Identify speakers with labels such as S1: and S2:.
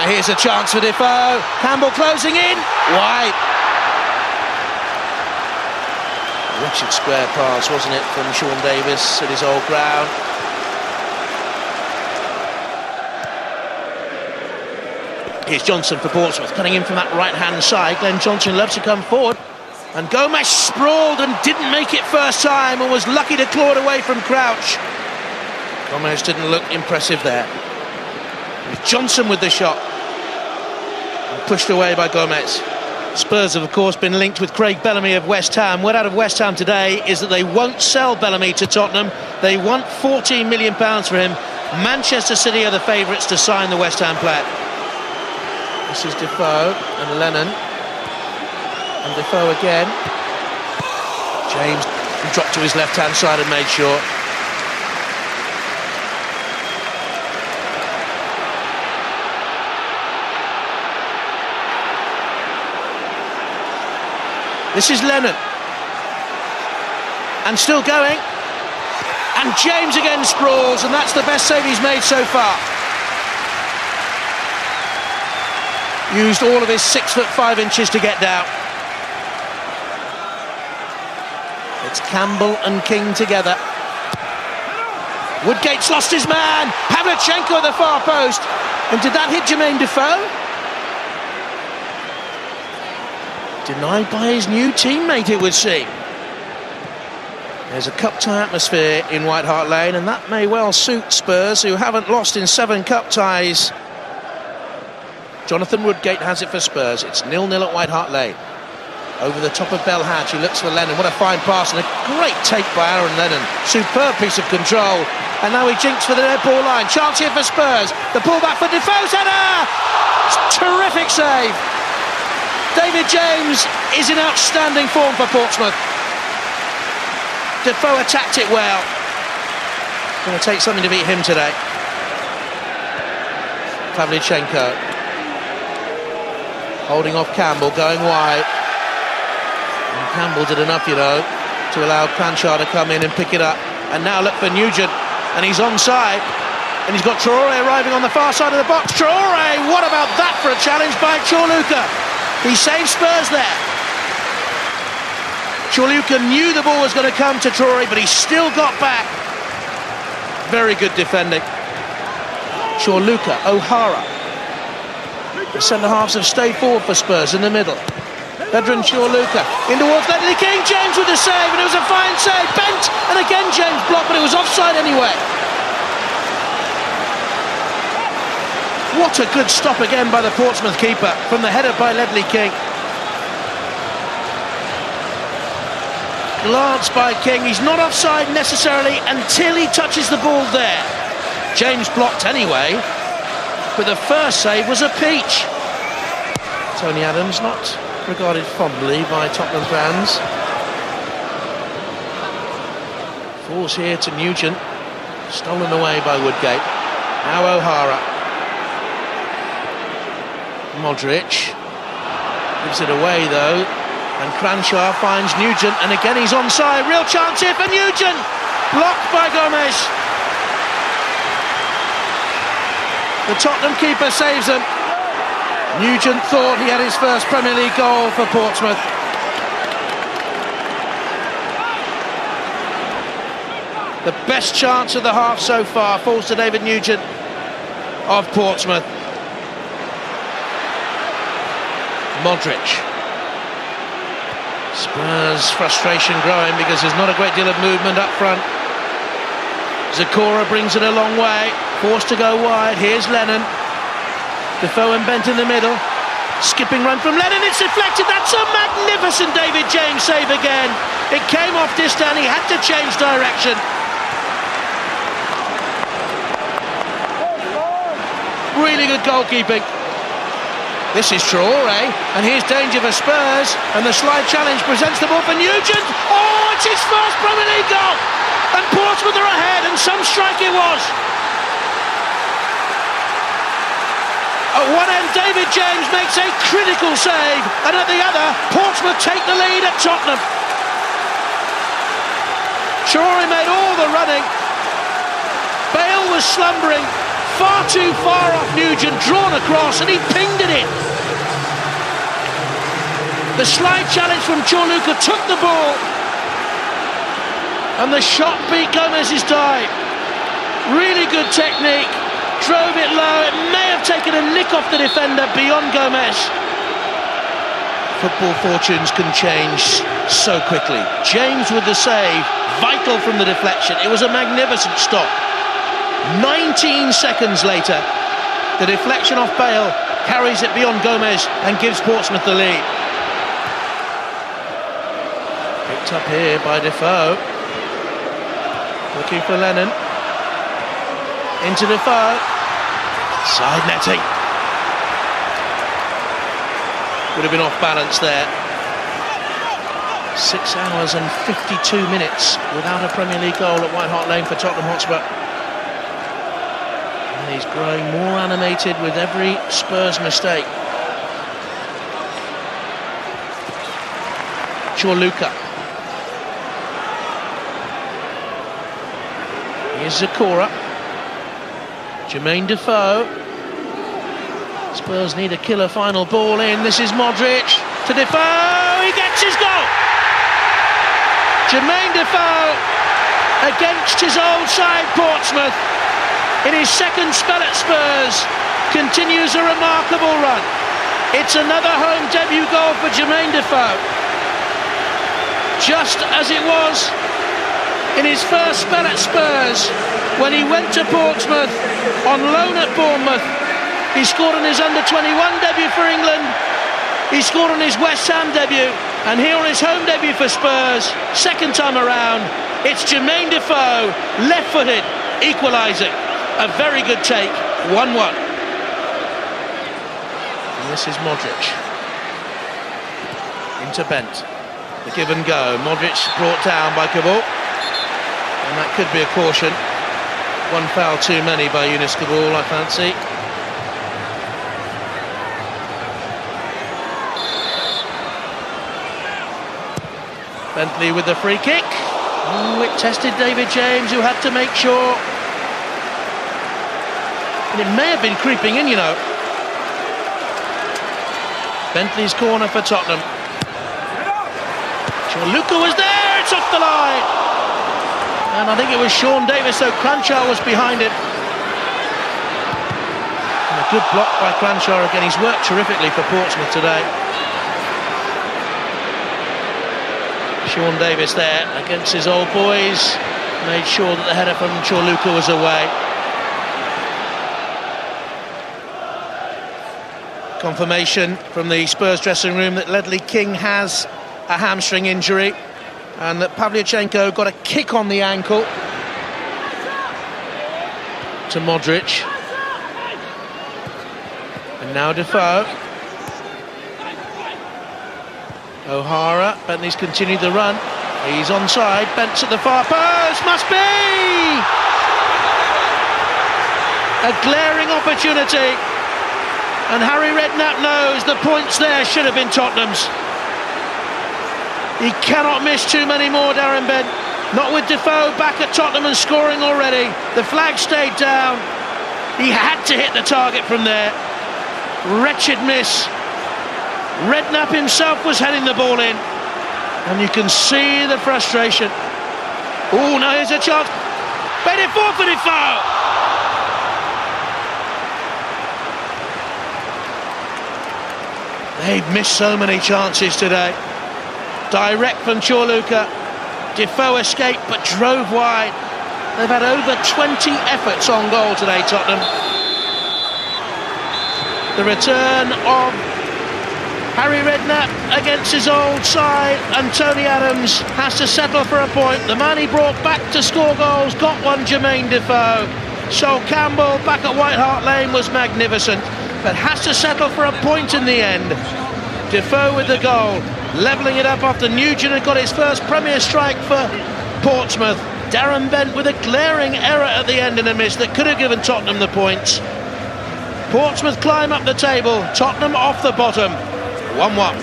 S1: Here's a chance for Defoe. Campbell closing in. Wide. Wretched square pass, wasn't it, from Sean Davis at his old ground. Here's Johnson for Portsmouth, cutting in from that right-hand side. Glenn Johnson loves to come forward. And Gomez sprawled and didn't make it first time and was lucky to claw it away from Crouch. Gomez didn't look impressive there. Johnson with the shot. And pushed away by Gomez. Spurs have, of course, been linked with Craig Bellamy of West Ham. Word out of West Ham today is that they won't sell Bellamy to Tottenham. They want £14 million for him. Manchester City are the favourites to sign the West Ham player. This is Defoe and Lennon. And Defoe again. James dropped to his left-hand side and made sure. This is Lennon. And still going. And James again sprawls, and that's the best save he's made so far. Used all of his 6'5" to get down. It's Campbell and King together. Woodgate's lost his man. Pavlyuchenko at the far post. And did that hit Jermaine Defoe? Denied by his new teammate, it would seem. There's a cup tie atmosphere in White Hart Lane, and that may well suit Spurs, who haven't lost in 7 cup ties. Jonathan Woodgate has it for Spurs. It's 0-0 at White Hart Lane. Over the top of Belhadji, who looks for Lennon. What a fine pass, and a great take by Aaron Lennon. Superb piece of control. And now he jinks for the dead ball line. Chance here for Spurs. The pullback for Defoe's header! Terrific save. David James is in outstanding form for Portsmouth. Defoe attacked it well. Going to take something to beat him today. Pavlyuchenko. Holding off Campbell, going wide. And Campbell did enough, you know, to allow Cranchar to come in and pick it up. And now look for Nugent. And he's onside. And he's got Traore arriving on the far side of the box. Traore! What about that for a challenge by Luka? He saved Spurs there. Luka knew the ball was going to come to Traore, but he still got back. Very good defending. Luka, O'Hara. The centre-halves have stayed forward for Spurs in the middle. Vedran, Luka, in towards Ledley King. James with the save, and it was a fine save. Bent, and again James blocked, but it was offside anyway. What a good stop again by the Portsmouth keeper from the header by Ledley King. Glance by King. He's not offside necessarily until he touches the ball there. James blocked anyway, but the first save was a peach. Tony Adams not regarded fondly by Tottenham fans. Falls here to Nugent. Stolen away by Woodgate. Now O'Hara. Modric gives it away though, and Cranchar finds Nugent, and again he's onside. Real chance here for Nugent, blocked by Gomez. The Tottenham keeper saves him. Nugent thought he had his first Premier League goal for Portsmouth. The best chance of the half so far falls to David Nugent of Portsmouth. Modric. Spurs frustration growing because there's not a great deal of movement up front. Zakora brings it a long way, forced to go wide. Here's Lennon. Defoe and Bent in the middle. Skipping run from Lennon, it's deflected. That's a magnificent David James save again. It came off distant, he had to change direction. Really good goalkeeping. This is Traore, and here's danger for Spurs, and the slide challenge presents the ball for Nugent. Oh, it's his first Premier League goal, and Portsmouth are ahead, and some strike it was. At one end, David James makes a critical save, and at the other, Portsmouth take the lead at Tottenham. Traore made all the running. Bale was slumbering. far too far off Nugent, drawn across, and he pinged it in. The slide challenge from Luka took the ball, and the shot beat Gomez's dive. Really good technique, drove it low. It may have taken a nick off the defender beyond Gomez. Football fortunes can change so quickly. James with the save, vital from the deflection. It was a magnificent stop. 19 seconds later, the deflection off Bale carries it beyond Gomez and gives Portsmouth the lead. Picked up here by Defoe. Looking for Lennon. Into Defoe. Side netting. Would have been off balance there. 6 hours and 52 minutes without a Premier League goal at White Hart Lane for Tottenham Hotspur. And he's growing more animated with every Spurs mistake. Luka. Here's Zakora. Jermaine Defoe. Spurs need a killer final ball in. This is Modric to Defoe. He gets his goal. Jermaine Defoe against his old side Portsmouth in his second spell at Spurs continues a remarkable run. It's another home debut goal for Jermaine Defoe. Just as it was in his first spell at Spurs when he went to Portsmouth on loan at Bournemouth. He scored on his under-21 debut for England. He scored on his West Ham debut. And here on his home debut for Spurs, second time around, it's Jermaine Defoe, left-footed, equalising. A very good take, 1-1. And this is Modric. Into Bent. The give and go. Modric brought down by Kabul. And that could be a caution. One foul too many by Yunus Kabul, I fancy. Bentley with the free kick. Oh, it tested David James, who had to make sure. And it may have been creeping in, you know. Bentley's corner for Tottenham. Luka was there, it's off the line. And I think it was Sean Davis, though Cranshaw was behind him. And a good block by Cranshaw again. He's worked terrifically for Portsmouth today. Sean Davis there against his old boys. Made sure that the header from Luka was away. Confirmation from the Spurs dressing room that Ledley King has a hamstring injury and that Pavlyuchenko got a kick on the ankle to Modric. And now Defoe. O'Hara, Bentley's continued the run. He's onside, Bent's at the far post, must be! A glaring opportunity. And Harry Redknapp knows the points there should have been Tottenham's. He cannot miss too many more, Darren Bent. Not with Defoe back at Tottenham and scoring already. The flag stayed down. He had to hit the target from there. Wretched miss. Redknapp himself was heading the ball in. And you can see the frustration. Oh, now here's a chance. Made it for Defoe. They've missed so many chances today. Direct from Luka. Defoe escaped but drove wide. They've had over 20 efforts on goal today, Tottenham. The return of Harry Redknapp against his old side, and Tony Adams has to settle for a point. The man he brought back to score goals got one, Jermaine Defoe. Sol Campbell back at White Hart Lane was magnificent, but has to settle for a point in the end. Defoe with the goal, levelling it up after Nugent had got his first Premier strike for Portsmouth. Darren Bent with a glaring error at the end in a miss that could have given Tottenham the points. Portsmouth climb up the table, Tottenham off the bottom, 1-1.